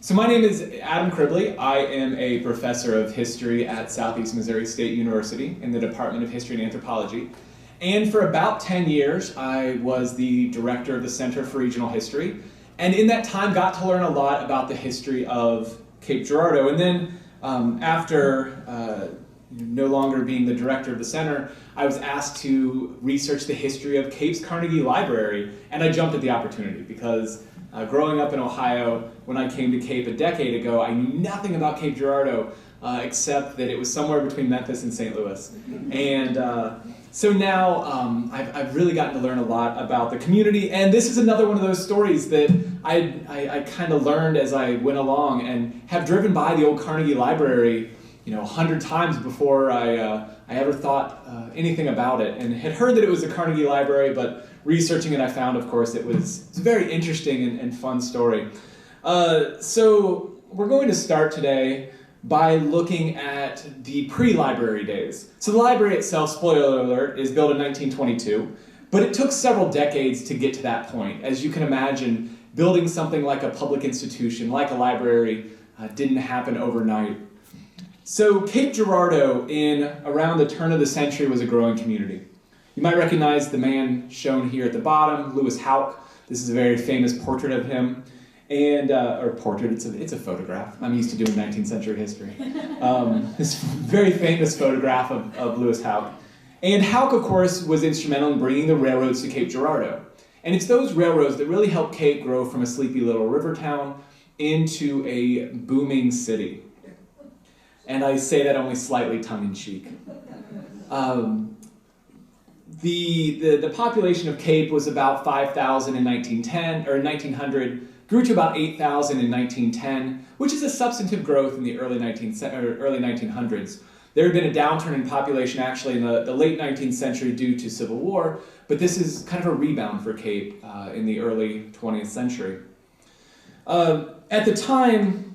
So my name is Adam Criblez. I am a professor of history at Southeast Missouri State University in the Department of History and Anthropology. And for about 10 years, I was the director of the Center for Regional History. And in that time, got to learn a lot about the history of Cape Girardeau. And then after no longer being the director of the center, I was asked to research the history of Cape's Carnegie Library. And I jumped at the opportunity because growing up in Ohio, when I came to Cape a decade ago, I knew nothing about Cape Girardeau except that it was somewhere between Memphis and St. Louis. And so now I've really gotten to learn a lot about the community, and this is another one of those stories that I kind of learned as I went along and have driven by the old Carnegie Library 100 times before I ever thought anything about it, and had heard that it was a Carnegie Library, but researching it I found, of course, it's a very interesting and fun story. So we're going to start today by looking at the pre-library days. So the library itself, spoiler alert, is built in 1922, but it took several decades to get to that point. As you can imagine, building something like a public institution, like a library, didn't happen overnight. So Cape Girardeau, in around the turn of the century, was a growing community. You might recognize the man shown here at the bottom, Lewis Houck. This is a very famous portrait of him. And, or portrait, it's a photograph. I'm used to doing 19th century history. This very famous photograph of Lewis Houck. And Houck, of course, was instrumental in bringing the railroads to Cape Girardeau. And it's those railroads that really helped Cape grow from a sleepy little river town into a booming city. And I say that only slightly tongue-in-cheek. The population of Cape was about 5,000 in 1900, grew to about 8,000 in 1910, which is a substantive growth in the early 1900s. There had been a downturn in population actually in the late 19th century due to civil war, but this is kind of a rebound for Cape in the early 20th century. At the time,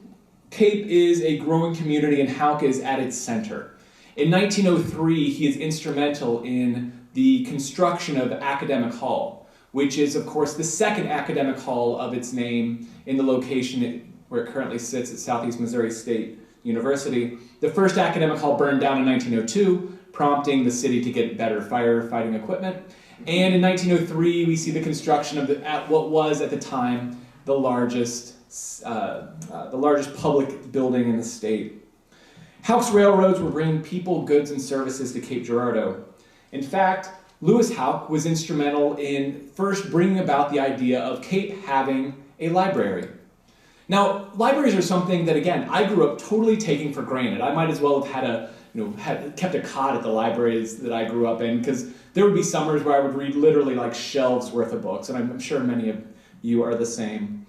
Cape is a growing community and Houck is at its center. In 1903, he is instrumental in the construction of Academic Hall, which is, of course, the second academic hall of its name in the location where it currently sits at Southeast Missouri State University. The first academic hall burned down in 1902, prompting the city to get better firefighting equipment. And in 1903, we see the construction of what was at the time the largest public building in the state. Houck's railroads were bringing people, goods, and services to Cape Girardeau. In fact, Lewis Houck was instrumental in first bringing about the idea of Cape having a library. Now, libraries are something that, again, I grew up totally taking for granted. I might as well have kept a cot at the libraries that I grew up in, because there would be summers where I would read literally like shelves worth of books, and I'm sure many of you are the same.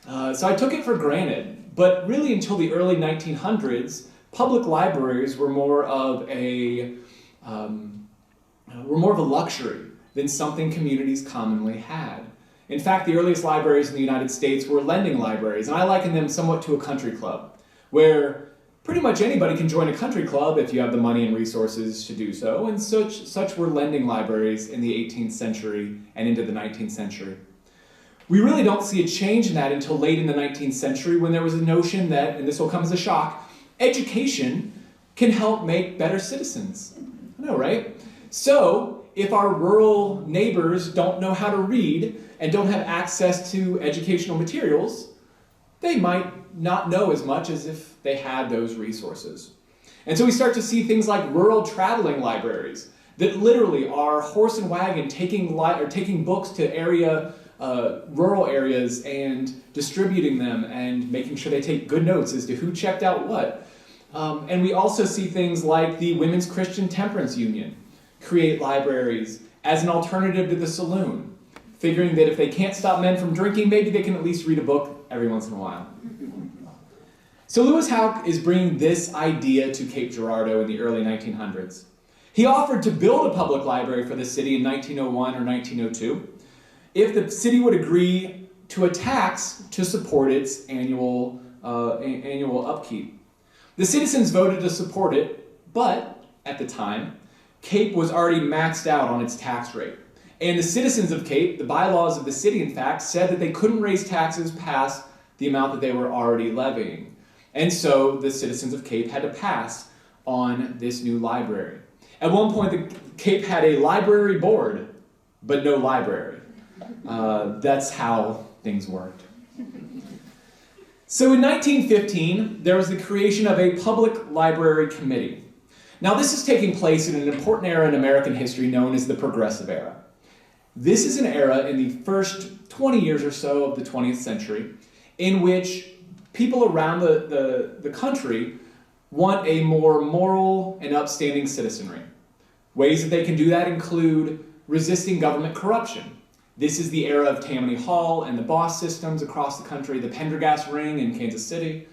So I took it for granted, but really until the early 1900s, public libraries were more of a luxury than something communities commonly had. In fact, the earliest libraries in the United States were lending libraries, and I liken them somewhat to a country club, where pretty much anybody can join a country club if you have the money and resources to do so, and such were lending libraries in the 18th century and into the 19th century. We really don't see a change in that until late in the 19th century, when there was a notion that, and this will come as a shock, education can help make better citizens. I know, right? So, if our rural neighbors don't know how to read and don't have access to educational materials, they might not know as much as if they had those resources. And so we start to see things like rural traveling libraries that literally are horse and wagon taking books to rural areas and distributing them and making sure they take good notes as to who checked out what. And we also see things like the Women's Christian Temperance Union create libraries as an alternative to the saloon, figuring that if they can't stop men from drinking, maybe they can at least read a book every once in a while. So Lewis Houck is bringing this idea to Cape Girardeau in the early 1900s. He offered to build a public library for the city in 1901 or 1902 if the city would agree to a tax to support its annual upkeep. The citizens voted to support it, but at the time, Cape was already maxed out on its tax rate. And the citizens of Cape, the bylaws of the city, in fact, said that they couldn't raise taxes past the amount that they were already levying. And so the citizens of Cape had to pass on this new library. At one point, the Cape had a library board, but no library. That's how things worked. So in 1915, there was the creation of a public library committee. Now this is taking place in an important era in American history known as the Progressive Era. This is an era in the first 20 years or so of the 20th century in which people around the country want a more moral and upstanding citizenry. Ways that they can do that include resisting government corruption. This is the era of Tammany Hall and the boss systems across the country, the Pendergast Ring in Kansas City.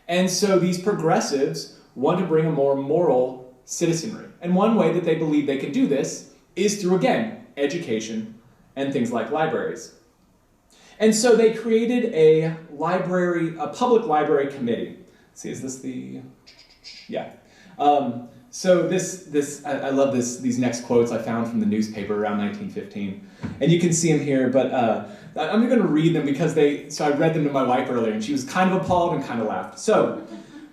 And so these progressives want to bring a more moral citizenry. And one way that they believe they can do this is through, again, education and things like libraries. And so they created a public library committee. Let's see, is this the, yeah. So I love these next quotes I found from the newspaper around 1915. And you can see them here, but I'm going to read them because so I read them to my wife earlier, and she was kind of appalled and kind of laughed. So,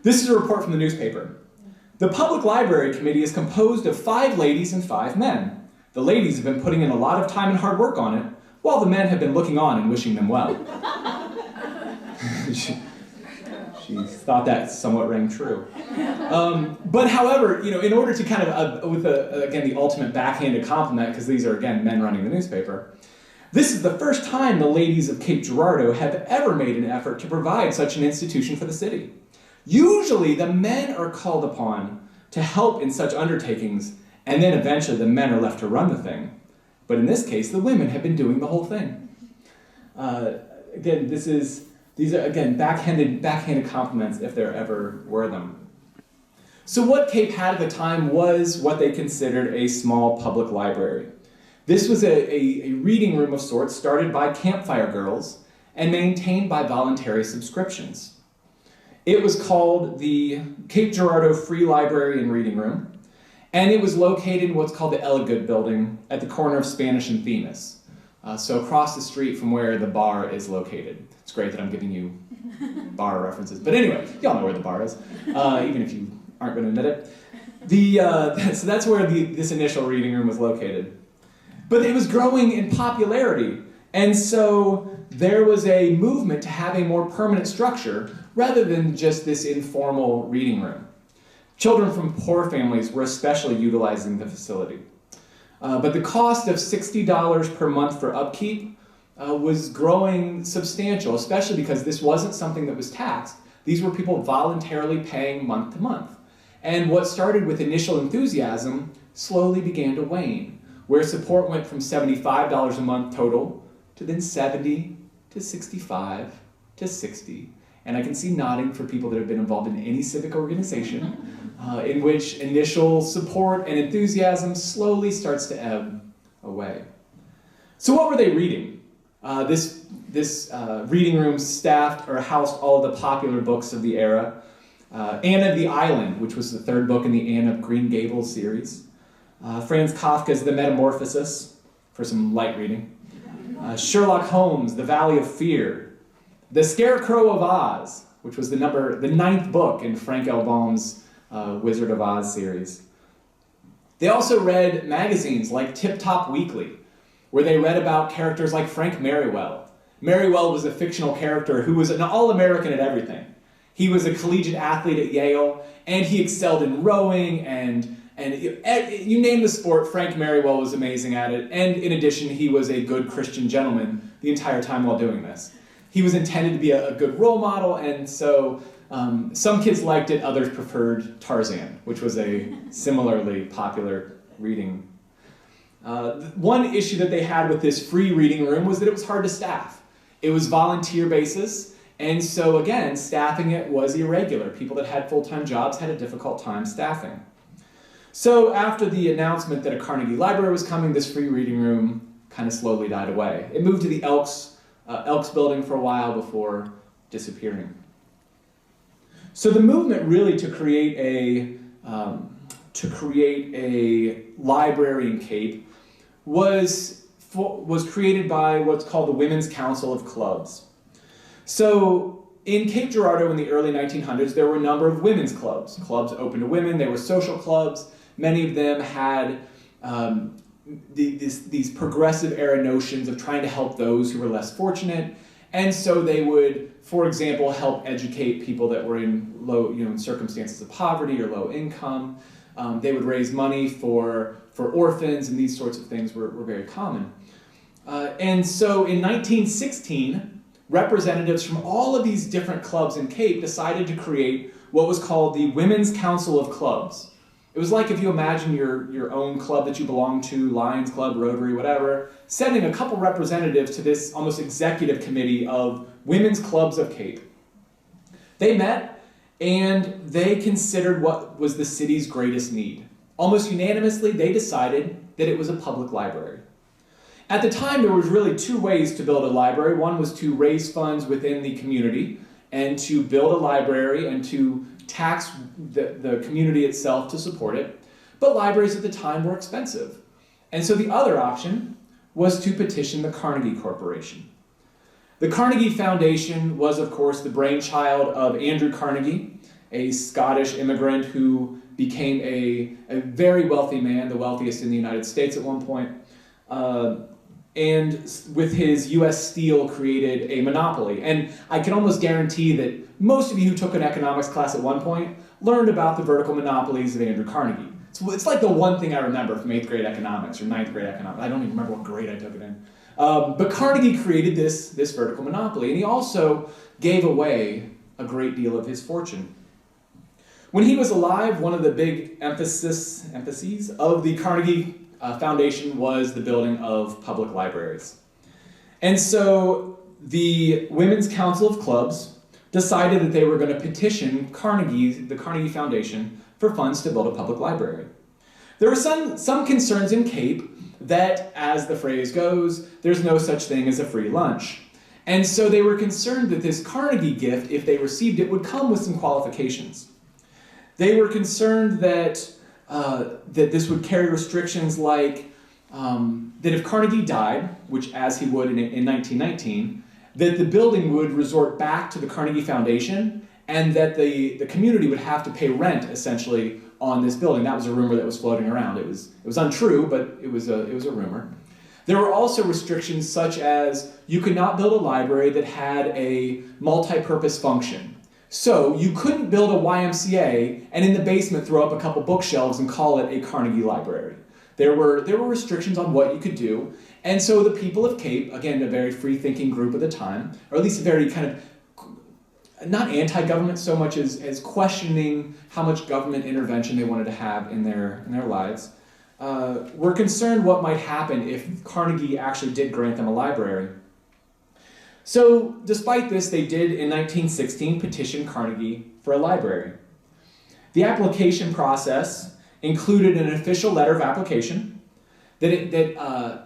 this is a report from the newspaper. The Public Library Committee is composed of 5 ladies and 5 men. The ladies have been putting in a lot of time and hard work on it, while the men have been looking on and wishing them well. She thought that somewhat rang true. But however, in order to kind of, again, the ultimate backhanded compliment, because these are, again, men running the newspaper, this is the first time the ladies of Cape Girardeau have ever made an effort to provide such an institution for the city. Usually, the men are called upon to help in such undertakings, and then eventually the men are left to run the thing. But in this case, the women have been doing the whole thing. Again, these are, again, backhanded compliments if there ever were them. So what Cape had at the time was what they considered a small public library. This was a reading room of sorts started by campfire girls and maintained by voluntary subscriptions. It was called the Cape Girardeau Free Library and Reading Room, and it was located in what's called the Elegud building at the corner of Spanish and Themis. So across the street from where the bar is located. It's great that I'm giving you bar references. But anyway, y'all know where the bar is, even if you aren't going to admit it. So that's where this initial reading room was located. But it was growing in popularity, and so there was a movement to have a more permanent structure rather than just this informal reading room. Children from poor families were especially utilizing the facility. But the cost of $60 per month for upkeep was growing substantial, especially because this wasn't something that was taxed. These were people voluntarily paying month to month. And what started with initial enthusiasm slowly began to wane, where support went from $75 a month total to then $70 to $65 to $60. And I can see nodding for people that have been involved in any civic organization, in which initial support and enthusiasm slowly starts to ebb away. So what were they reading? This reading room staffed or housed all of the popular books of the era. Anne of the Island, which was the 3rd book in the Anne of Green Gables series. Franz Kafka's The Metamorphosis, for some light reading. Sherlock Holmes, The Valley of Fear. The Scarecrow of Oz, which was the 9th book in Frank L. Baum's Wizard of Oz series. They also read magazines like Tip Top Weekly, where they read about characters like Frank Merriwell. Merriwell was a fictional character who was an all-American at everything. He was a collegiate athlete at Yale, and he excelled in rowing, and you name the sport, Frank Merriwell was amazing at it, and in addition, he was a good Christian gentleman the entire time while doing this. He was intended to be a good role model, and so some kids liked it, others preferred Tarzan, which was a similarly popular reading. One issue that they had with this free reading room was that it was hard to staff. It was volunteer basis, and so again, staffing it was irregular. People that had full-time jobs had a difficult time staffing. So after the announcement that a Carnegie library was coming, this free reading room kind of slowly died away. It moved to the Elks building for a while before disappearing. So the movement really to create a library in Cape was created by what's called the Women's Council of Clubs. So in Cape Girardeau in the early 1900s, there were a number of women's clubs. Clubs open to women, they were social clubs. Many of them had these progressive era notions of trying to help those who were less fortunate. And so they would, for example, help educate people that were in low, in circumstances of poverty or low income. They would raise money for orphans, and these sorts of things were very common. And so in 1916, representatives from all of these different clubs in Cape decided to create what was called the Women's Council of Clubs. It was like if you imagine your own club that you belong to, Lions Club, Rotary, whatever, sending a couple representatives to this almost executive committee of women's clubs of Cape. They met and they considered what was the city's greatest need. Almost unanimously, they decided that it was a public library. At the time, there was really two ways to build a library. One was to raise funds within the community and to build a library and to tax the community itself to support it. But libraries at the time were expensive. And so the other option was to petition the Carnegie Corporation. The Carnegie Foundation was, of course, the brainchild of Andrew Carnegie, a Scottish immigrant who became a very wealthy man, the wealthiest in the United States at one point. And with his US Steel created a monopoly. And I can almost guarantee that most of you who took an economics class at one point learned about the vertical monopolies of Andrew Carnegie. It's like the one thing I remember from 8th grade economics or 9th grade economics. I don't even remember what grade I took it in. But Carnegie created this vertical monopoly, and he also gave away a great deal of his fortune. When he was alive, one of the big emphases of the Carnegie Foundation was the building of public libraries. And so the Women's Council of Clubs decided that they were going to petition the Carnegie Foundation for funds to build a public library. There were some concerns in Cape that, as the phrase goes, there's no such thing as a free lunch. And so they were concerned that this Carnegie gift, if they received it, would come with some qualifications. They were concerned that this would carry restrictions like that if Carnegie died, which as he would in 1919, that the building would resort back to the Carnegie Foundation and that the community would have to pay rent essentially on this building. That was a rumor that was floating around. It was untrue, but it was a rumor. There were also restrictions such as you could not build a library that had a multi-purpose function. So you couldn't build a YMCA and in the basement throw up a couple bookshelves and call it a Carnegie Library. There were restrictions on what you could do. And so the people of Cape, again, a very free-thinking group at the time, or at least a very kind of, not anti-government so much as questioning how much government intervention they wanted to have in their lives, were concerned what might happen if Carnegie actually did grant them a library. So despite this, they did in 1916 petition Carnegie for a library. The application process included an official letter of application that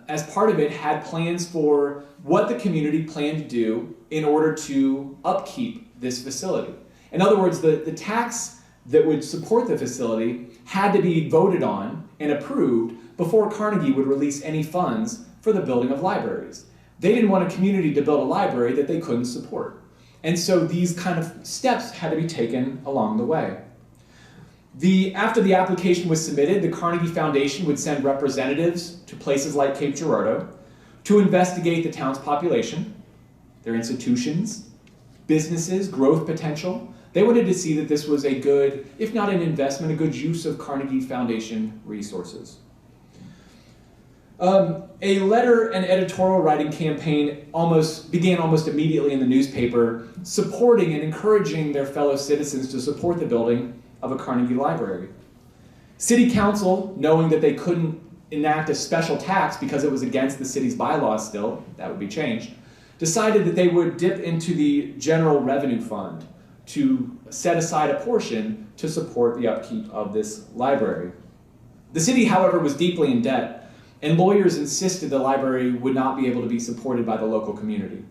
as part of it had plans for what the community planned to do in order to upkeep this facility. In other words, the tax that would support the facility had to be voted on and approved before Carnegie would release any funds for the building of libraries. They didn't want a community to build a library that they couldn't support. And so these kind of steps had to be taken along the way. After the application was submitted, the Carnegie Foundation would send representatives to places like Cape Girardeau to investigate the town's population, their institutions, businesses, growth potential. They wanted to see that this was a good, if not an investment, a good use of Carnegie Foundation resources. A letter and editorial writing campaign began almost immediately in the newspaper, supporting and encouraging their fellow citizens to support the building of a Carnegie Library. City Council, knowing that they couldn't enact a special tax because it was against the city's bylaws still, that would be changed, decided that they would dip into the general revenue fund to set aside a portion to support the upkeep of this library. The city, however, was deeply in debt, and lawyers insisted the library would not be able to be supported by the local community.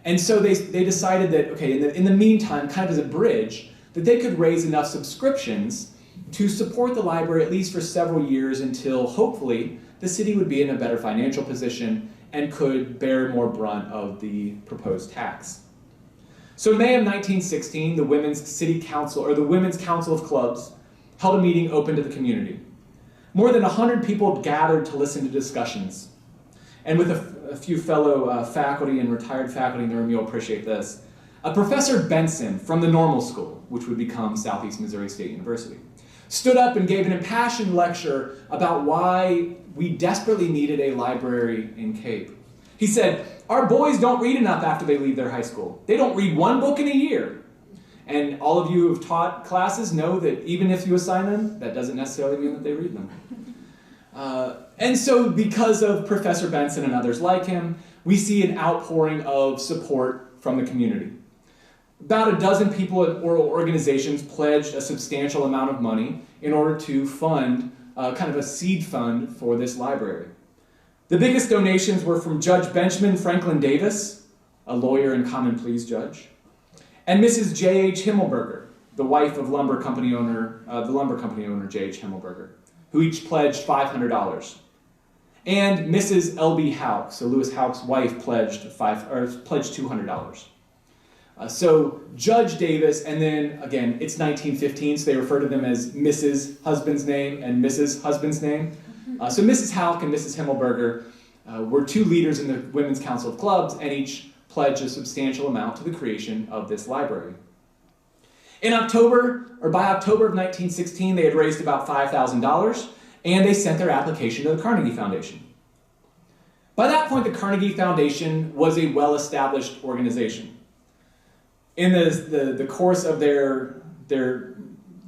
And so they decided that, okay, in the meantime, kind of as a bridge, that they could raise enough subscriptions to support the library at least for several years until, hopefully, the city would be in a better financial position and could bear more brunt of the proposed tax. So in May of 1916, the Women's City Council, or the Women's Council of Clubs, held a meeting open to the community. More than 100 people gathered to listen to discussions. And with a few fellow faculty and retired faculty in the room, you'll appreciate this. Professor Benson from the Normal School, which would become Southeast Missouri State University, stood up and gave an impassioned lecture about why we desperately needed a library in Cape. He said, "Our boys don't read enough after they leave their high school. They don't read one book in a year." And all of you who have taught classes know that even if you assign them, that doesn't necessarily mean that they read them. And so because of Professor Benson and others like him, we see an outpouring of support from the community. About a dozen people at oral organizations pledged a substantial amount of money in order to fund kind of a seed fund for this library. The biggest donations were from Judge Benjamin Franklin Davis, a lawyer and common pleas judge, and Mrs. J.H. Himmelberger, the wife of the lumber company owner J.H. Himmelberger, who each pledged $500. And Mrs. L.B. Houck, so Lewis Houck's wife, pledged $200. So Judge Davis, and then again, it's 1915, so they refer to them as Mrs. Husband's name and Mrs. Husband's name. So Mrs. Houck and Mrs. Himmelberger were two leaders in the Women's Council of Clubs, and each pledged a substantial amount to the creation of this library. By October of 1916, they had raised about $5,000, and they sent their application to the Carnegie Foundation. By that point, the Carnegie Foundation was a well-established organization. In the course of their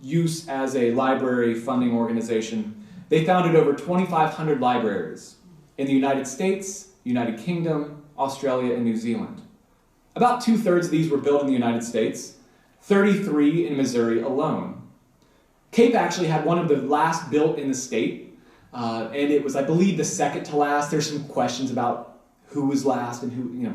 use as a library funding organization, they founded over 2,500 libraries in the United States, United Kingdom, Australia, and New Zealand. About 2/3 of these were built in the United States, 33 in Missouri alone. Cape actually had one of the last built in the state, and it was, I believe, the second to last. There's some questions about who was last and who,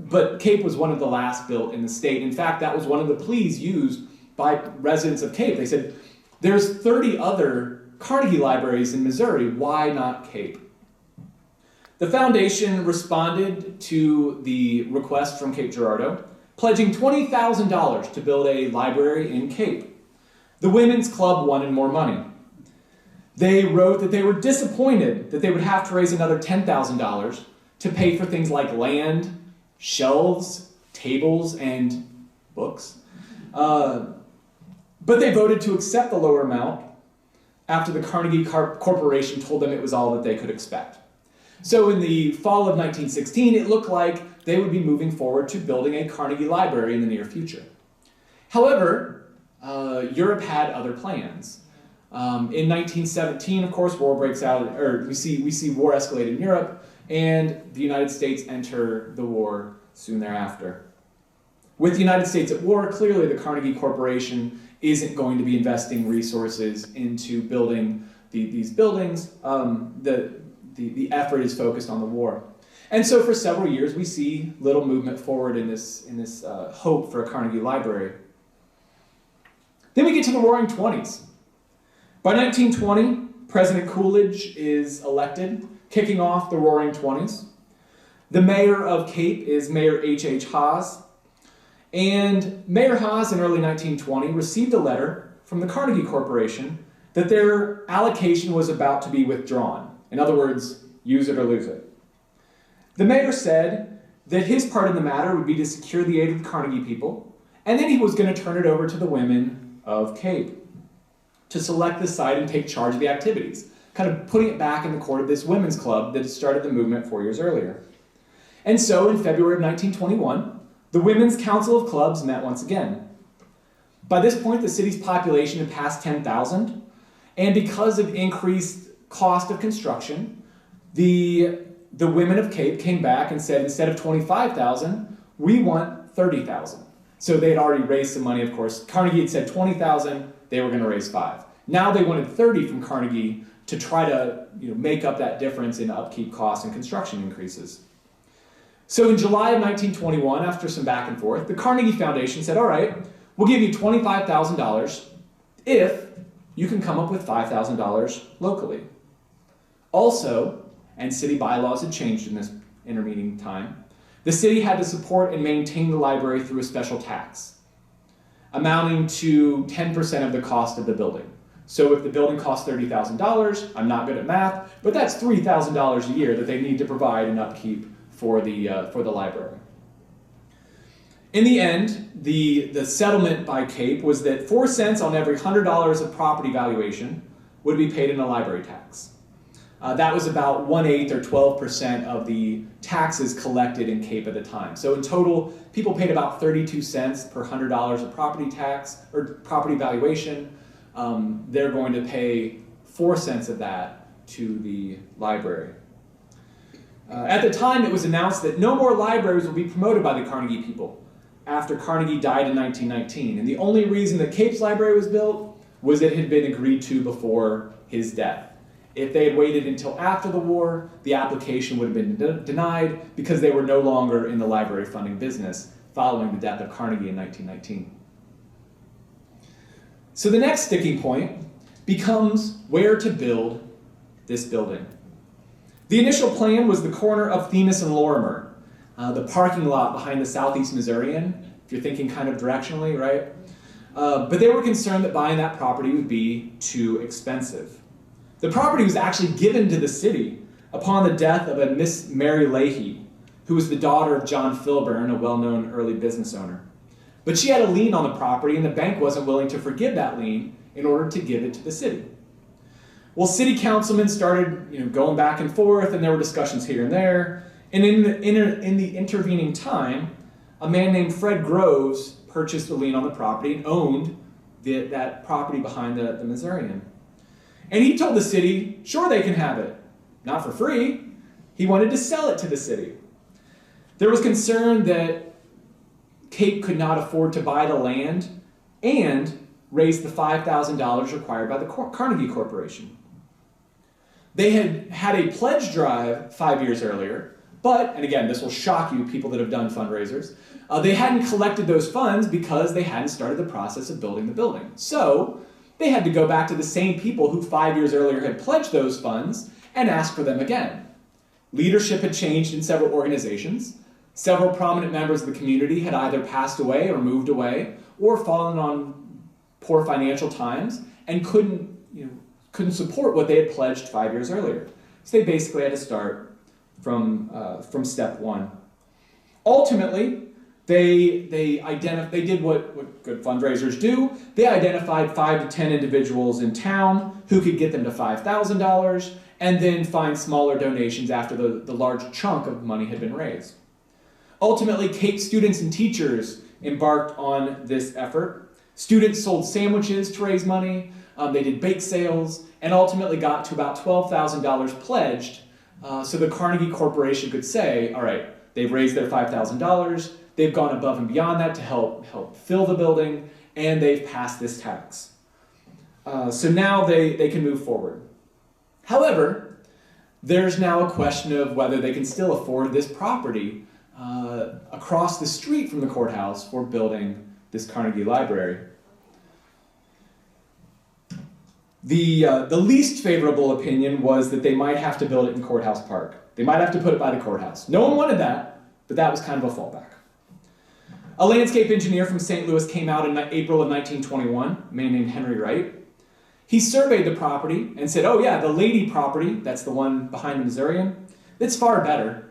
but Cape was one of the last built in the state. In fact, that was one of the pleas used by residents of Cape. They said, there's 30 other Carnegie libraries in Missouri, why not Cape? The foundation responded to the request from Cape Girardeau, pledging $20,000 to build a library in Cape. The Women's Club wanted more money. They wrote that they were disappointed that they would have to raise another $10,000 to pay for things like land, shelves, tables, and books. But they voted to accept the lower amount after the Carnegie Corporation told them it was all that they could expect. So in the fall of 1916, it looked like they would be moving forward to building a Carnegie Library in the near future. However, Europe had other plans. In 1917, of course, war breaks out, or we see war escalate in Europe, and the United States enter the war soon thereafter. With the United States at war, clearly the Carnegie Corporation isn't going to be investing resources into building these buildings. The effort is focused on the war. And so for several years, we see little movement forward in this hope for a Carnegie Library. Then we get to the Roaring Twenties. By 1920, President Coolidge is elected, kicking off the Roaring Twenties. The mayor of Cape is Mayor H.H. Haas. And Mayor Haas in early 1920 received a letter from the Carnegie Corporation that their allocation was about to be withdrawn. In other words, use it or lose it. The mayor said that his part in the matter would be to secure the aid of the Carnegie people, and then he was going to turn it over to the women of Cape to select the site and take charge of the activities, kind of putting it back in the court of this women's club that had started the movement 4 years earlier. And so in February of 1921, the Women's Council of Clubs met once again. By this point, the city's population had passed 10,000, and because of increased cost of construction, the women of Cape came back and said, instead of 25,000, we want 30,000. So they had already raised some money, of course. Carnegie had said 20,000, they were going to raise 5. Now they wanted 30 from Carnegie to try to make up that difference in upkeep costs and construction increases. So in July of 1921, after some back and forth, the Carnegie Foundation said, all right, we'll give you $25,000 if you can come up with $5,000 locally. Also, and city bylaws had changed in this intervening time, The city had to support and maintain the library through a special tax, amounting to 10% of the cost of the building. So if the building costs $30,000, I'm not good at math, but that's $3,000 a year that they need to provide and upkeep for the library. In the end, the settlement by Cape was that 4 cents on every $100 of property valuation would be paid in a library tax. That was about 1/8 or 12% of the taxes collected in Cape at the time. So in total, people paid about 32 cents per $100 of property tax or property valuation. They're going to pay 4 cents of that to the library. At the time, it was announced that no more libraries will be promoted by the Carnegie people after Carnegie died in 1919. And the only reason that Cape's library was built was it had been agreed to before his death. If they had waited until after the war, the application would have been denied because they were no longer in the library funding business following the death of Carnegie in 1919. So the next sticking point becomes where to build this building. The initial plan was the corner of Themis and Lorimer, the parking lot behind the Southeast Missourian, if you're thinking kind of directionally, right? But they were concerned that buying that property would be too expensive. The property was actually given to the city upon the death of a Miss Mary Leahy, who was the daughter of John Filburn, a well-known early business owner. But she had a lien on the property, and the bank wasn't willing to forgive that lien in order to give it to the city. Well, city councilmen started going back and forth, and there were discussions here and there. And in the intervening time, a man named Fred Groves purchased a lien on the property and owned that property behind the Missourian. And he told the city, sure, they can have it. Not for free. He wanted to sell it to the city. There was concern that Cape could not afford to buy the land and raise the $5,000 required by the Carnegie Corporation. They had a pledge drive 5 years earlier, but, and again, this will shock you, people that have done fundraisers, they hadn't collected those funds because they hadn't started the process of building the building. So they had to go back to the same people who 5 years earlier had pledged those funds and ask for them again. Leadership had changed in several organizations. Several prominent members of the community had either passed away or moved away or fallen on poor financial times and couldn't support what they had pledged 5 years earlier. So they basically had to start from step one. Ultimately, they did what good fundraisers do. They identified 5 to 10 individuals in town who could get them to $5,000 and then find smaller donations after the large chunk of money had been raised. Ultimately, Cape students and teachers embarked on this effort. Students sold sandwiches to raise money, they did bake sales, and ultimately got to about $12,000 pledged so the Carnegie Corporation could say, all right, they've raised their $5,000, they've gone above and beyond that to help fill the building, and they've passed this tax. So now they can move forward. However, there's now a question of whether they can still afford this property across the street from the courthouse for building this Carnegie Library. The least favorable opinion was that they might have to build it in Courthouse Park. They might have to put it by the courthouse. No one wanted that, but that was kind of a fallback. A landscape engineer from St. Louis came out in April of 1921, a man named Henry Wright. He surveyed the property and said, oh yeah, the Lady property, that's the one behind the Missourian, it's far better.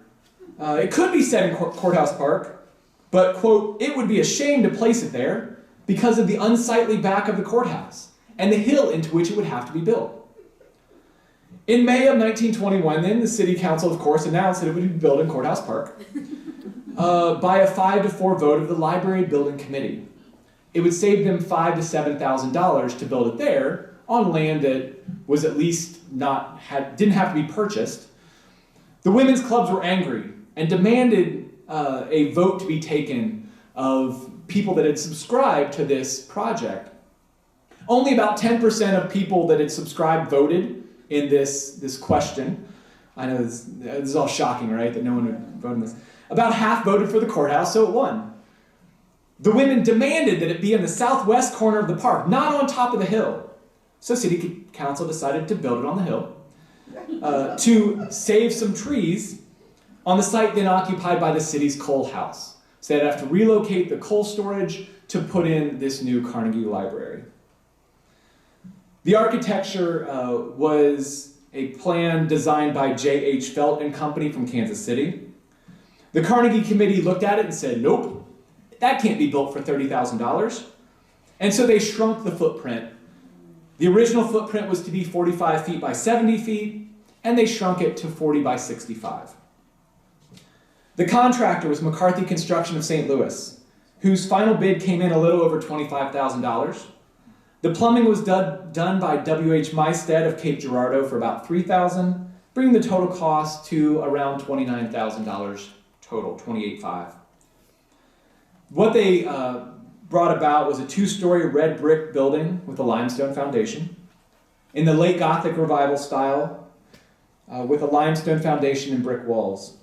It could be set in Courthouse Park, but, quote, it would be a shame to place it there because of the unsightly back of the courthouse and the hill into which it would have to be built. In May of 1921, then, the city council, of course, announced that it would be built in Courthouse Park by a 5-4 vote of the library building committee. It would save them $5,000 to $7,000 to build it there on land that was at least didn't have to be purchased. The women's clubs were angry and demanded a vote to be taken of people that had subscribed to this project. Only about 10% of people that had subscribed voted in this question. I know this is all shocking, right, that no one would vote on this. About half voted for the courthouse, so it won. The women demanded that it be in the southwest corner of the park, not on top of the hill. So city council decided to build it on the hill. To save some trees, on the site then occupied by the city's coal house. So they'd have to relocate the coal storage to put in this new Carnegie Library. The architecture was a plan designed by J.H. Felt and Company from Kansas City. The Carnegie Committee looked at it and said, nope, that can't be built for $30,000. And so they shrunk the footprint. The original footprint was to be 45 feet by 70 feet, and they shrunk it to 40 by 65. The contractor was McCarthy Construction of St. Louis, whose final bid came in a little over $25,000. The plumbing was done by W.H. Mystad of Cape Girardeau for about $3,000, bringing the total cost to around $29,000 total, $28,500. What they brought about was a two-story red brick building with a limestone foundation in the late Gothic Revival style with a limestone foundation and brick walls.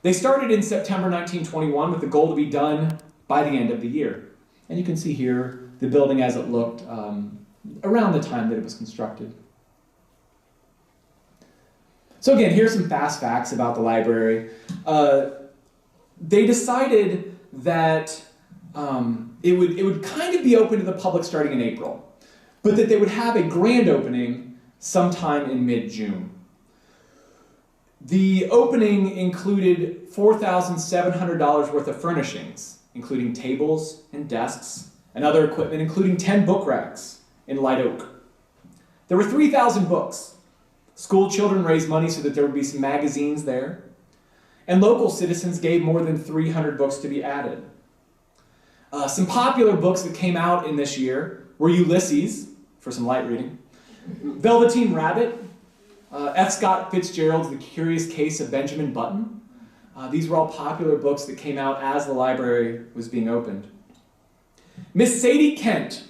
They started in September 1921 with the goal to be done by the end of the year. And you can see here the building as it looked around the time that it was constructed. So again, here's some fast facts about the library. They decided that it would kind of be open to the public starting in April, but that they would have a grand opening sometime in mid-June. The opening included $4,700 worth of furnishings, including tables and desks and other equipment, including 10 book racks in light oak. There were 3,000 books. School children raised money so that there would be some magazines there, and local citizens gave more than 300 books to be added. Some popular books that came out in this year were Ulysses, for some light reading, Velveteen Rabbit, F. Scott Fitzgerald's The Curious Case of Benjamin Button. These were all popular books that came out as the library was being opened. Miss Sadie Kent,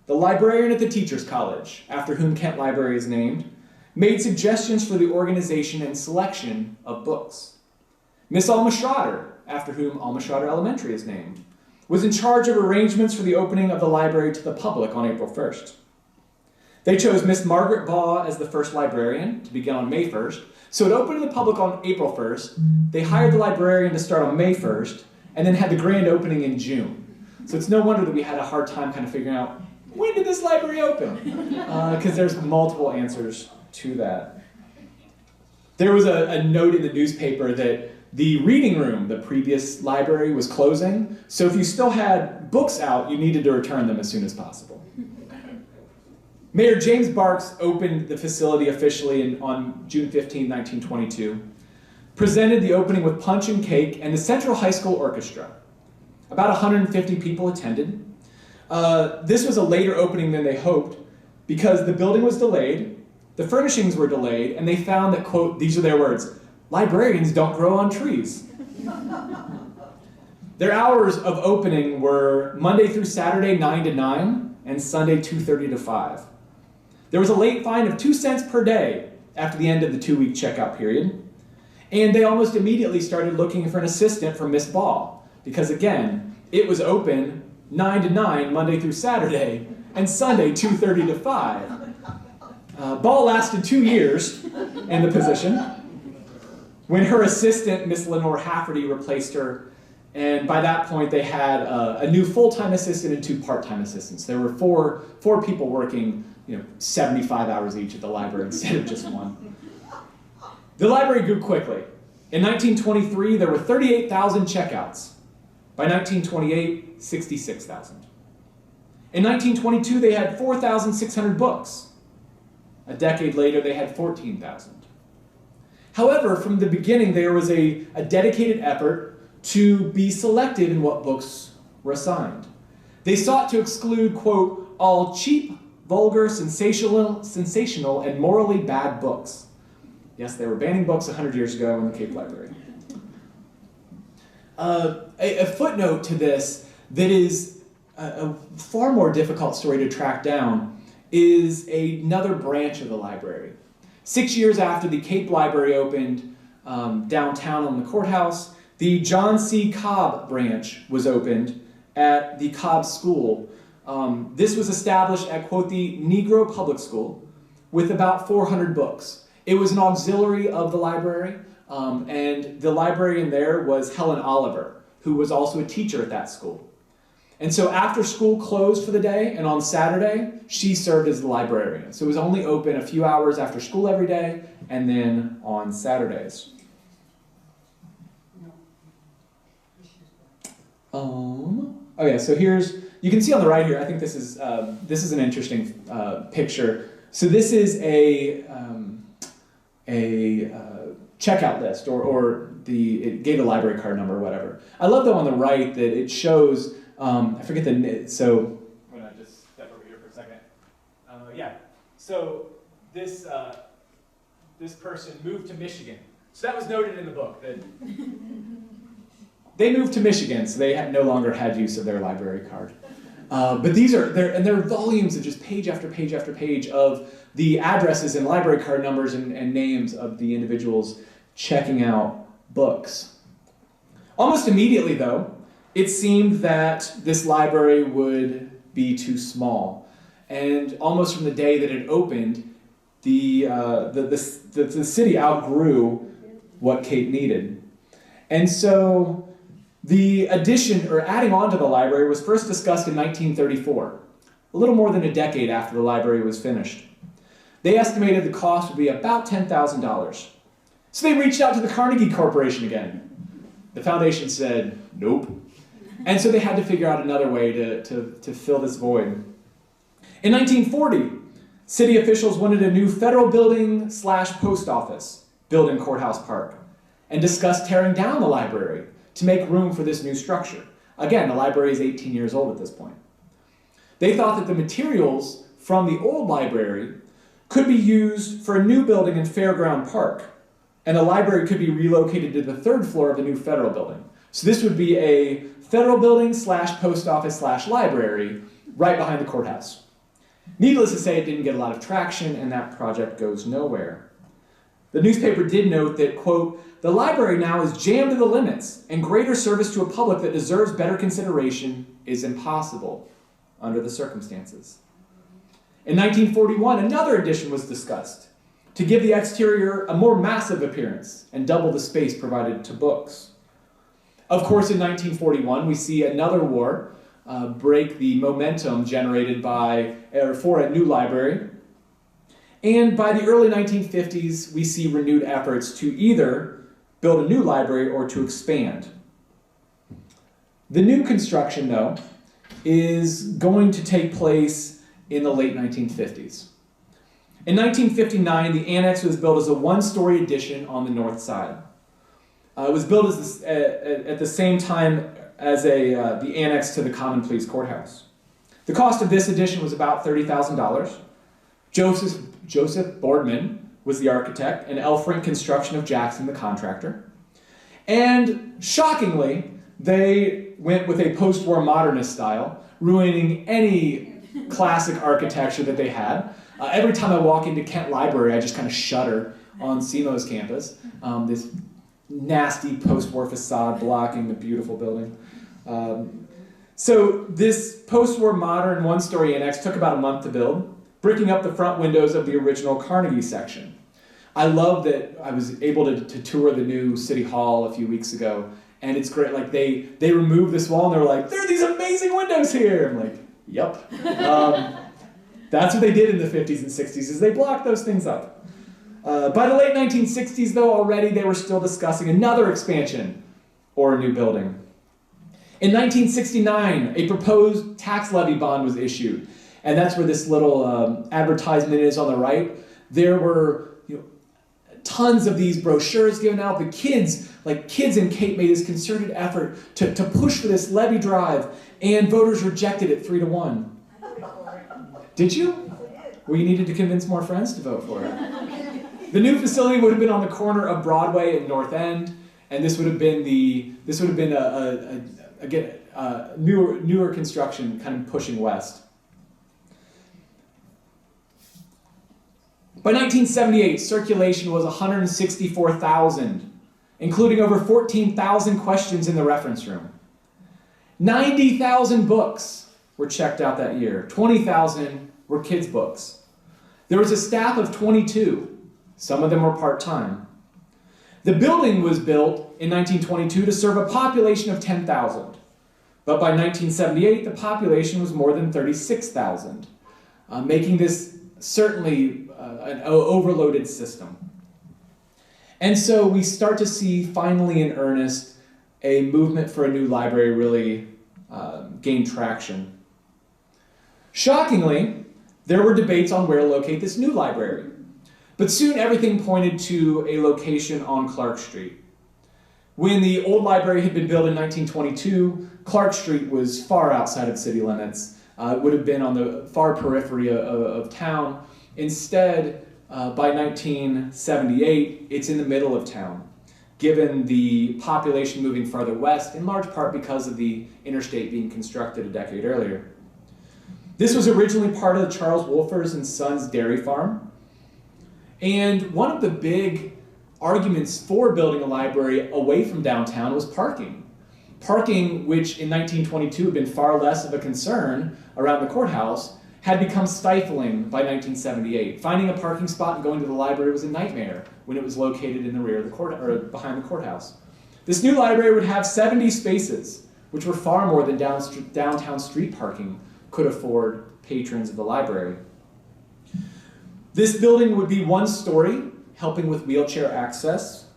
the librarian at the Teachers College, after whom Kent Library is named, made suggestions for the organization and selection of books. Miss Alma Schroeder, after whom Alma Schroeder Elementary is named, was in charge of arrangements for the opening of the library to the public on April 1st. They chose Miss Margaret Baugh as the first librarian to begin on May 1st, so it opened to the public on April 1st. They hired the librarian to start on May 1st, and then had the grand opening in June. So it's no wonder that we had a hard time kind of figuring out, when did this library open? Because there's multiple answers to that. There was a note in the newspaper that the reading room, the previous library, was closing, so if you still had books out, you needed to return them as soon as possible. Mayor James Barks opened the facility officially on June 15, 1922, presented the opening with punch and cake and the Central High School Orchestra. About 150 people attended. This was a later opening than they hoped because the building was delayed, the furnishings were delayed, and they found that, quote, these are their words, librarians don't grow on trees. Their hours of opening were Monday through Saturday, 9 to 9, and Sunday, 2:30 to 5. There was a late fine of 2 cents per day after the end of the 2-week checkout period, and they almost immediately started looking for an assistant for Miss Ball, because again, it was open 9 to 9, Monday through Saturday, and Sunday, 2:30 to 5. Ball lasted 2 years in the position, when her assistant, Miss Lenore Hafferty, replaced her, and by that point they had a new full-time assistant and 2 part-time assistants. There were four people working 75 hours each at the library instead of just one. The library grew quickly. In 1923, there were 38,000 checkouts. By 1928, 66,000. In 1922, they had 4,600 books. A decade later, they had 14,000. However, from the beginning, there was a dedicated effort to be selective in what books were assigned. They sought to exclude, quote, all cheap, vulgar, sensational, and morally bad books. Yes, they were banning books 100 years ago in the Cape Library. A footnote to this that is a far more difficult story to track down is another branch of the library. 6 years after the Cape Library opened downtown on the courthouse, the John C. Cobb branch was opened at the Cobb School. This was established at, quote, the Negro Public School with about 400 books. It was an auxiliary of the library. and the librarian there was Helen Oliver, who was also a teacher at that school. And so after school closed for the day, and on Saturday, she served as the librarian. So it was only open a few hours after school every day, and then on Saturdays. Okay, so here's, you can see on the right here, I think this is an interesting picture. So this is a checkout list, it gave a library card number or whatever. I love though on the right that it shows, I forget so I'm going to just step over here for a second. So this person moved to Michigan. So that was noted in the book that they moved to Michigan, so they no longer had use of their library card. But there are volumes of just page after page after page of the addresses and library card numbers and names of the individuals checking out books. Almost immediately, though, it seemed that this library would be too small. And almost from the day that it opened, the city outgrew what Cape needed. And so the addition, or adding on to the library, was first discussed in 1934, a little more than a decade after the library was finished. They estimated the cost would be about $10,000. So they reached out to the Carnegie Corporation again. The foundation said, nope. And so they had to figure out another way to fill this void. In 1940, city officials wanted a new federal building / post office built in Courthouse Park and discussed tearing down the library to make room for this new structure. Again, the library is 18 years old at this point. They thought that the materials from the old library could be used for a new building in Fairground Park, and the library could be relocated to the third floor of the new federal building. So this would be a federal building / post office / library right behind the courthouse. Needless to say, it didn't get a lot of traction, and that project goes nowhere. The newspaper did note that, quote, "The library now is jammed to the limits, and greater service to a public that deserves better consideration is impossible under the circumstances." In 1941, another addition was discussed to give the exterior a more massive appearance and double the space provided to books. Of course, in 1941, we see another war break the momentum generated for a new library. And by the early 1950s, we see renewed efforts to either build a new library or to expand. The new construction, though, is going to take place in the late 1950s. In 1959, the annex was built as a one-story addition on the north side. It was built at the same time as the annex to the Common Pleas Courthouse. The cost of this addition was about $30,000. Joseph Boardman was the architect, and Elfrink Construction of Jackson the contractor. And shockingly, they went with a post-war modernist style, ruining any classic architecture that they had. Every time I walk into Kent Library, I just kind of shudder on SEMO's campus. This nasty post-war facade blocking the beautiful building. So this post-war modern one-story annex took about a month to build, bricking up the front windows of the original Carnegie section. I love that I was able to tour the new City Hall a few weeks ago, and it's great. Like they removed this wall, and they were like, "There are these amazing windows here." I'm like, "Yep." That's what they did in the 50s and 60s, is they blocked those things up. By the late 1960s, though, already they were still discussing another expansion or a new building. In 1969, a proposed tax levy bond was issued, and that's where this little advertisement is on the right. There were tons of these brochures given out. The kids in Cape made this concerted effort to push for this levy drive, and voters rejected it 3-1. Did you? Well, you needed to convince more friends to vote for it. The new facility would have been on the corner of Broadway and North End, and this would have been a newer construction, kind of pushing west. By 1978, circulation was 164,000, including over 14,000 questions in the reference room. 90,000 books were checked out that year. 20,000 were kids' books. There was a staff of 22. Some of them were part-time. The building was built in 1922 to serve a population of 10,000. But by 1978, the population was more than 36,000, making this certainly an overloaded system. And so we start to see, finally in earnest, a movement for a new library really gain traction. Shockingly, there were debates on where to locate this new library. But soon everything pointed to a location on Clark Street. When the old library had been built in 1922, Clark Street was far outside of city limits. It would have been on the far periphery of town. Instead, by 1978, it's in the middle of town, given the population moving farther west, in large part because of the interstate being constructed a decade earlier. This was originally part of the Charles Wolfers and Sons dairy farm. And one of the big arguments for building a library away from downtown was parking. Parking, which in 1922 had been far less of a concern around the courthouse, had become stifling by 1978. Finding a parking spot and going to the library was a nightmare when it was located in the rear of the court or behind the courthouse. This new library would have 70 spaces, which were far more than downtown street parking could afford patrons of the library. This building would be one story, helping with wheelchair access,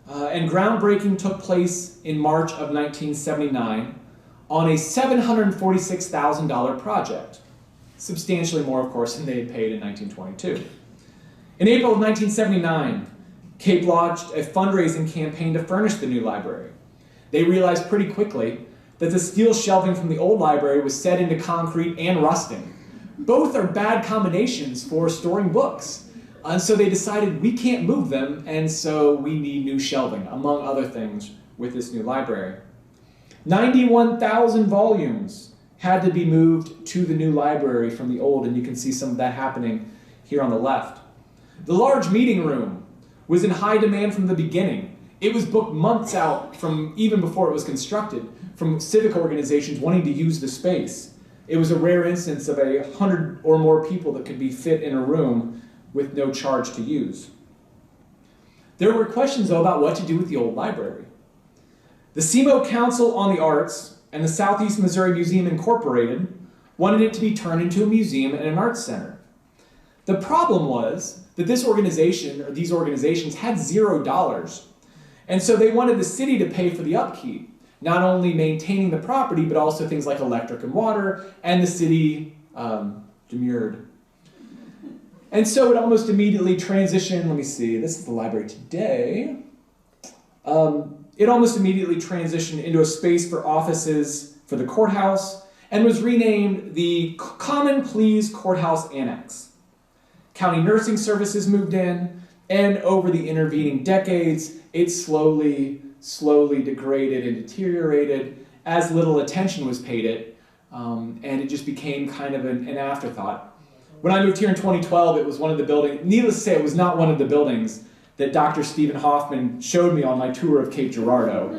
and groundbreaking took place in March of 1979 on a $746,000 project, substantially more, of course, than they had paid in 1922. In April of 1979, Cape launched a fundraising campaign to furnish the new library. They realized pretty quickly that the steel shelving from the old library was set into concrete and rusting. Both are bad combinations for storing books. And so they decided we can't move them, and so we need new shelving, among other things, with this new library. 91,000 volumes had to be moved to the new library from the old, and you can see some of that happening here on the left. The large meeting room was in high demand from the beginning. It was booked months out from even before it was constructed, from civic organizations wanting to use the space. It was a rare instance of 100 or more people that could be fit in a room with no charge to use. There were questions, though, about what to do with the old library. The SEMO Council on the Arts and the Southeast Missouri Museum Incorporated wanted it to be turned into a museum and an arts center. The problem was that this organization, or these organizations, had $0. And so they wanted the city to pay for the upkeep, not only maintaining the property, but also things like electric and water, and the city demurred. And so it almost immediately transitioned, let me see, this is the library today. It almost immediately transitioned into a space for offices for the courthouse and was renamed the Common Pleas Courthouse Annex. County nursing services moved in, and over the intervening decades, it slowly degraded and deteriorated as little attention was paid it, and it just became kind of an afterthought. When I moved here in 2012, it was one of the buildings, needless to say, it was not one of the buildings that Dr. Stephen Hoffman showed me on my tour of Cape Girardeau.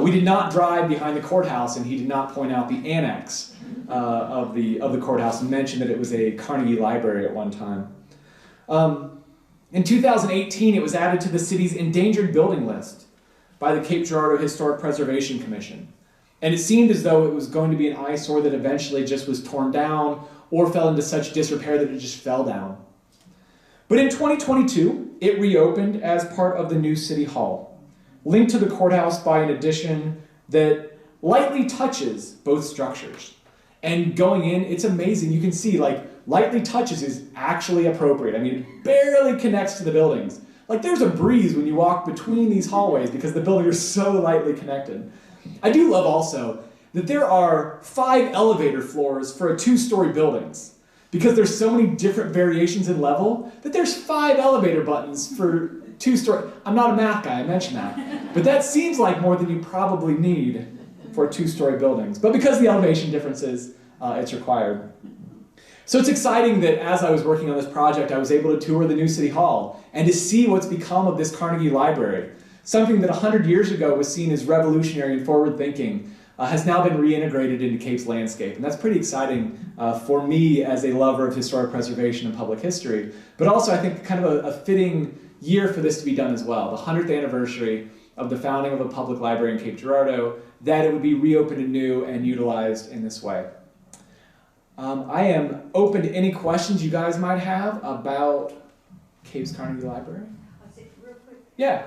We did not drive behind the courthouse, and he did not point out the annex of the courthouse and mention that it was a Carnegie library at one time. In 2018, it was added to the city's endangered building list by the Cape Girardeau Historic Preservation Commission. And it seemed as though it was going to be an eyesore that eventually just was torn down or fell into such disrepair that it just fell down. But in 2022, it reopened as part of the new City Hall, linked to the courthouse by an addition that lightly touches both structures. And going in, it's amazing. You can see, lightly touches is actually appropriate. I mean, it barely connects to the buildings. There's a breeze when you walk between these hallways because the buildings are so lightly connected. I do love also that there are 5 elevator floors for a 2-story buildings. Because there's so many different variations in level, that there's 5 elevator buttons for 2-story. I'm not a math guy, I mentioned that. But that seems like more than you probably need for 2-story buildings. But because of the elevation differences, it's required. So it's exciting that as I was working on this project, I was able to tour the new City Hall and to see what's become of this Carnegie Library. Something that 100 years ago was seen as revolutionary and forward-thinking has now been reintegrated into Cape's landscape. And that's pretty exciting for me as a lover of historic preservation and public history, but also I think kind of a fitting year for this to be done as well, the 100th anniversary of the founding of a public library in Cape Girardeau, that it would be reopened anew and utilized in this way. I am open to any questions you guys might have about Cape's Carnegie Library. I'll say real quick. Yeah.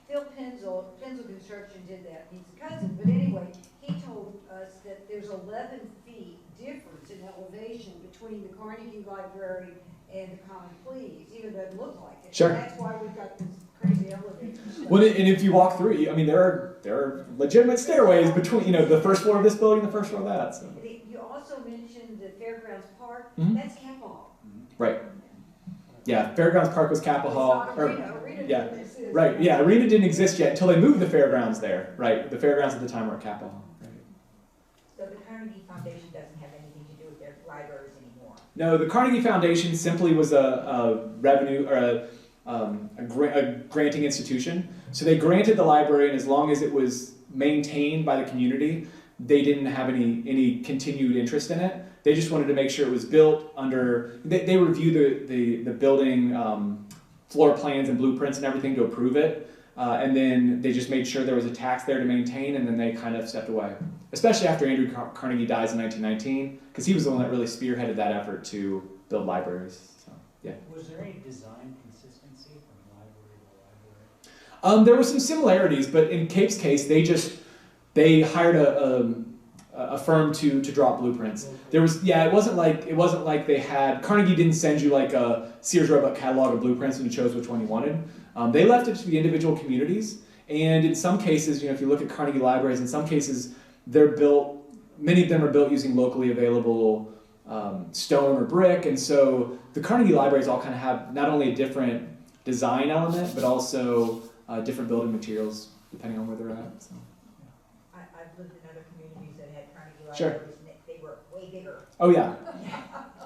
Phil Penzel Construction did that. He's a cousin, but anyway, he told us that there's 11 feet difference in elevation between the Carnegie Library and the Common Pleas, even though it looked like it. Sure. And that's why we've got this crazy elevator. Well, and if you walk through, I mean, there are legitimate stairways between, the first floor of this building and the first floor of that. So. You also mentioned the Fairgrounds Park. Mm-hmm. That's Capitol Hall. Right. Yeah, Fairgrounds Park was Capitol Hall. Arena Yeah, right. Yeah, Arena didn't exist yet until they moved the fairgrounds there. Right. The fairgrounds at the time were at Capitol Hall. Right. So the Carnegie Foundation doesn't have anything to do with their libraries anymore. No, the Carnegie Foundation simply was a revenue or a granting institution. So they granted the library, and as long as it was maintained by the community, they didn't have any continued interest in it. They just wanted to make sure it was built under. They review the building floor plans and blueprints and everything to approve it, and then they just made sure there was a tax there to maintain, and then they kind of stepped away. Especially after Andrew Carnegie dies in 1919, because he was the one that really spearheaded that effort to build libraries. So, yeah. Was there any design consistency from library to library? There were some similarities, but in Cape's case, they hired a firm to draw up blueprints. There was it wasn't like they had Carnegie didn't send you like a Sears Roebuck catalog of blueprints and you chose which one you wanted. They left it to the individual communities, and in some cases, if you look at Carnegie libraries, in some cases many of them are built using locally available stone or brick, and so the Carnegie libraries all kind of have not only a different design element, but also different building materials depending on where they're at. So. I've lived in other communities that had Carnegie libraries, Sure. and they were way bigger. Oh yeah.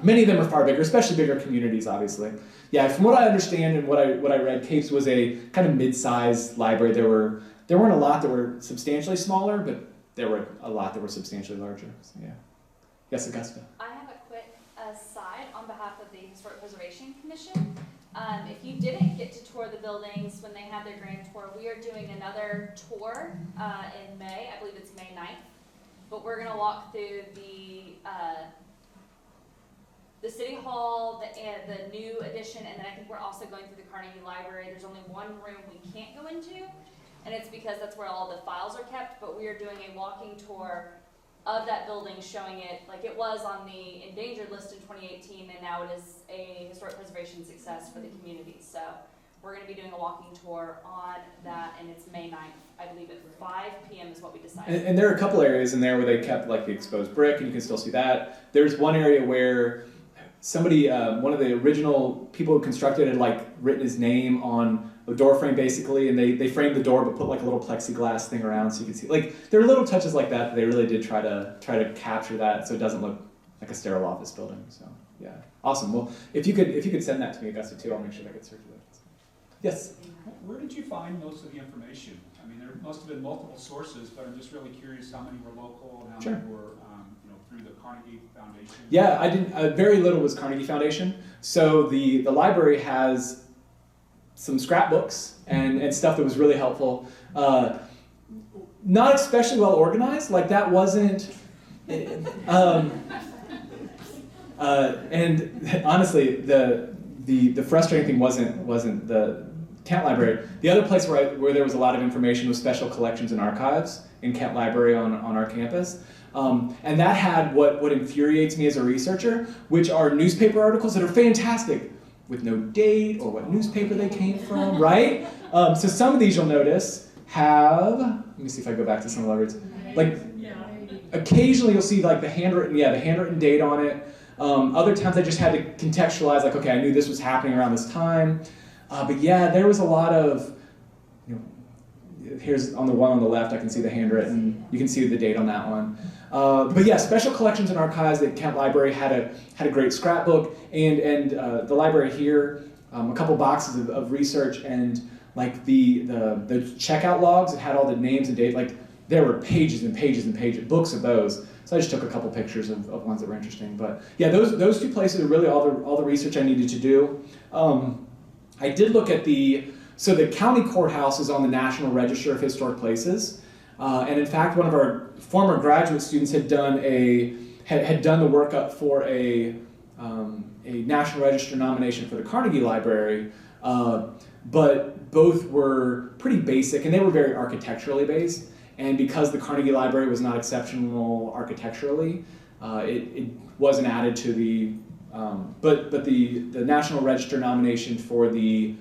Many of them are far bigger, especially bigger communities, obviously. Yeah, from what I understand and what I read, Cape's was a kind of mid-sized library. There weren't a lot that were substantially smaller, but there were a lot that were substantially larger. So, yeah. Yes, Augusta. I have a quick aside on behalf of the Historic Preservation Commission. If you didn't get to tour the buildings when they had their grand tour, we are doing another tour in May. I believe it's May 9th. But we're going to walk through the City Hall, the new addition, and then I think we're also going through the Carnegie Library. There's only one room we can't go into, and it's because that's where all the files are kept, but we are doing a walking tour of that building, showing it like it was on the endangered list in 2018, and now it is a historic preservation success for the community. So we're going to be doing a walking tour on that, and it's May 9th. I believe at 5 p.m. is what we decided. And there are a couple areas in there where they kept like the exposed brick, and you can still see that. There's one area where somebody, one of the original people who constructed it, had like written his name on a door frame basically, and they framed the door but put like a little plexiglass thing around so you could see. Like there are little touches like that they really did try to capture that so it doesn't look like a sterile office building. So yeah, awesome. Well, if you could send that to me, Augusta, too, I'll make sure that gets circulated. Yes. Where did you find most of the information? I mean, there must have been multiple sources, but I'm just really curious how many were local and how many were through the Carnegie Foundation. Yeah, I didn't. Very little was Carnegie Foundation. So the library has some scrapbooks and stuff that was really helpful. Not especially well organized. Like that wasn't. And honestly, the frustrating thing wasn't the Kent Library. The other place where there was a lot of information was Special Collections and Archives in Kent Library on our campus. And that had what infuriates me as a researcher, which are newspaper articles that are fantastic, with no date or what newspaper they came from, right? So some of these you'll notice have, let me see if I go back to some of the libraries, like occasionally you'll see like the handwritten date on it. Other times I just had to contextualize, like, okay, I knew this was happening around this time. But yeah, there was a lot of, here's on the one on the left, I can see the handwritten, you can see the date on that one. But yeah, Special Collections and Archives at Kent Library had a great scrapbook, and the library here, a couple boxes of research, and like the checkout logs that had all the names and dates, like there were pages and pages and pages, books of those. So I just took a couple pictures of ones that were interesting. But yeah, those two places are really all the research I needed to do. I did look at so the county courthouse is on the National Register of Historic Places. And in fact, one of our former graduate students had done the workup for a National Register nomination for the Carnegie Library, but both were pretty basic, and they were very architecturally based. And because the Carnegie Library was not exceptional architecturally, it wasn't added to the. But the National Register nomination for the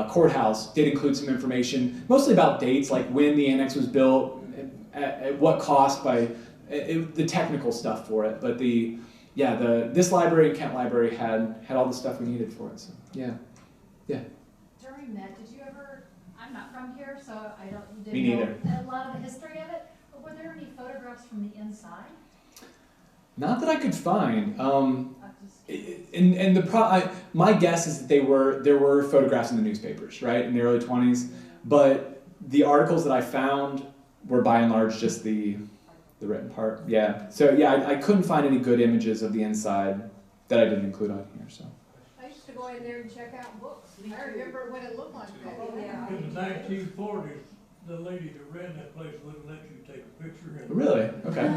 courthouse did include some information, mostly about dates, like when the annex was built, at what cost, the technical stuff for it. But this library and Kent Library had all the stuff we needed for it. So yeah. During that, did you ever? I'm not from here, so I don't. Me neither. Know a lot of the history of it. But were there any photographs from the inside? Not that I could find. My guess is that there were photographs in the newspapers, right, in the early 20s, but the articles that I found were by and large just the written part. Yeah. So yeah, I couldn't find any good images of the inside that I didn't include on here. So. I used to go in there and check out books. I remember when it looked like that. Oh, yeah. In the 1940s, the lady that ran that place wouldn't let you take a picture in it. Really? Okay.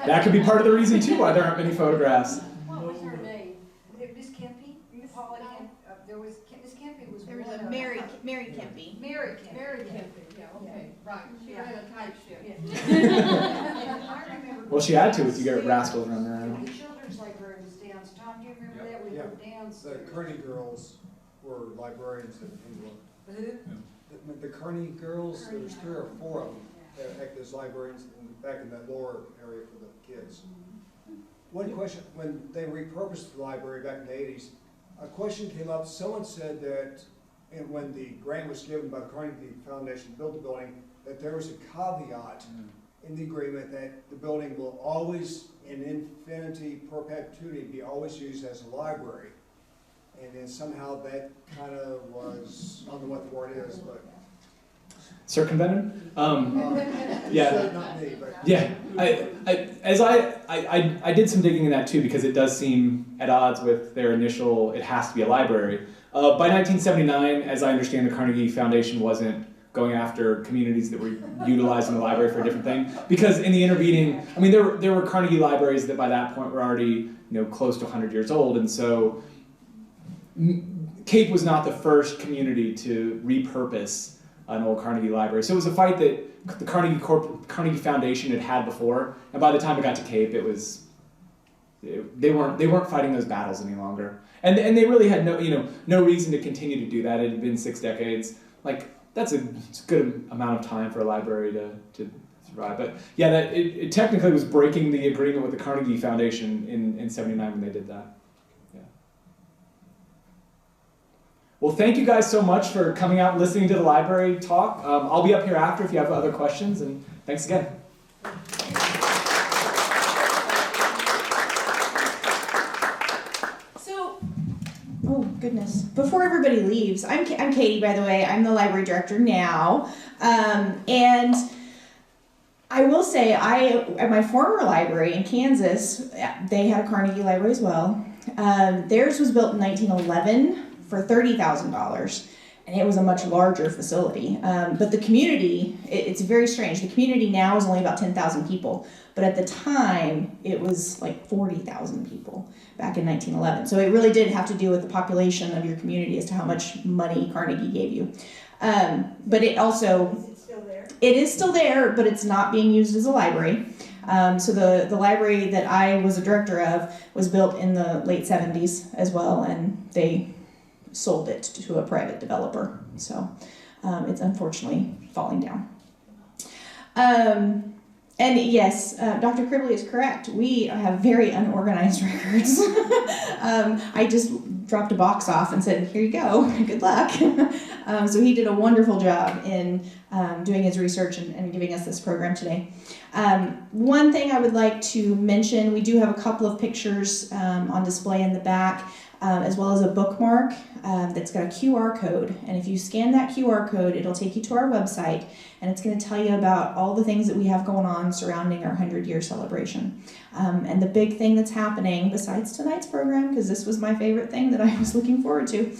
That could be part of the reason too why there aren't many photographs. What was her name? Miss Kempe? Paula Kempe? There was, Miss Kempe was There was one a of Mary them. Mary Kempe. Mary Kempe. Mary Kempe, yeah, okay, right, she ran a tight ship. And I remember. Well, she had to if you get rascals around there. I don't know. The children's library was down, so Tom, do you remember that? We Yeah. were downstairs. The Kearney girls were librarians in England. Who? The Kearney girls, there was 3 or 4 of them that acted as librarians back in that lower area for the kids. One question, when they repurposed the library back in the 80s, a question came up. Someone said that when the grant was given by the Carnegie Foundation to build the building, that there was a caveat in the agreement that the building will always, in infinity perpetuity, be always used as a library. And then somehow that kind of was, I don't know what the word is, but. Circumvented? Yeah. Not me, but. Yeah. I did some digging in that too, because it does seem at odds with their initial, it has to be a library. By 1979, as I understand, the Carnegie Foundation wasn't going after communities that were utilizing the library for a different thing. Because in the intervening, I mean, there were Carnegie libraries that by that point were already, close to 100 years old. And so Cape was not the first community to repurpose an old Carnegie library. So it was a fight that the Carnegie Foundation had before, and by the time it got to Cape, they weren't fighting those battles any longer, and they really had no reason to continue to do that. It had been 6 decades. Like that's a good amount of time for a library to survive. But yeah, that it technically was breaking the agreement with the Carnegie Foundation in '79 when they did that. Well, thank you guys so much for coming out and listening to the library talk. I'll be up here after if you have other questions, and thanks again. So, oh goodness! Before everybody leaves, I'm Katie, by the way. I'm the library director now, and I will say, at my former library in Kansas, they had a Carnegie library as well. Theirs was built in 1911. For $30,000, and it was a much larger facility. But the community, it's very strange. The community now is only about 10,000 people, but at the time, it was like 40,000 people back in 1911. So it really did have to do with the population of your community as to how much money Carnegie gave you. But it also... Is it still there? It is still there, but it's not being used as a library. So the library that I was a director of was built in the late 70s as well, and they sold it to a private developer. So it's unfortunately falling down. And yes, Dr. Criblez is correct. We have very unorganized records. I just dropped a box off and said, here you go, good luck. So he did a wonderful job in doing his research and giving us this program today. One thing I would like to mention, we do have a couple of pictures on display in the back, as well as a bookmark that's got a QR code. And if you scan that QR code, it'll take you to our website, and it's going to tell you about all the things that we have going on surrounding our 100-year celebration. And the big thing that's happening, besides tonight's program, because this was my favorite thing that I was looking forward to,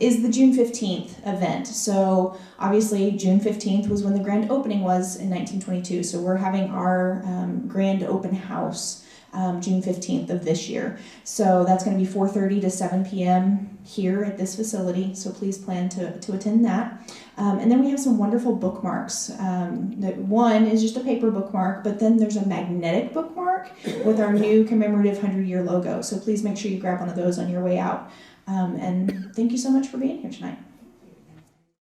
is the June 15th event. So obviously June 15th was when the grand opening was in 1922. So we're having our grand open house June 15th of this year. So that's going to be 4:30 to 7 p.m. here at this facility. So please plan to attend that. And then we have some wonderful bookmarks. One is just a paper bookmark, but then there's a magnetic bookmark with our new commemorative 100-year logo. So please make sure you grab one of those on your way out. And thank you so much for being here tonight.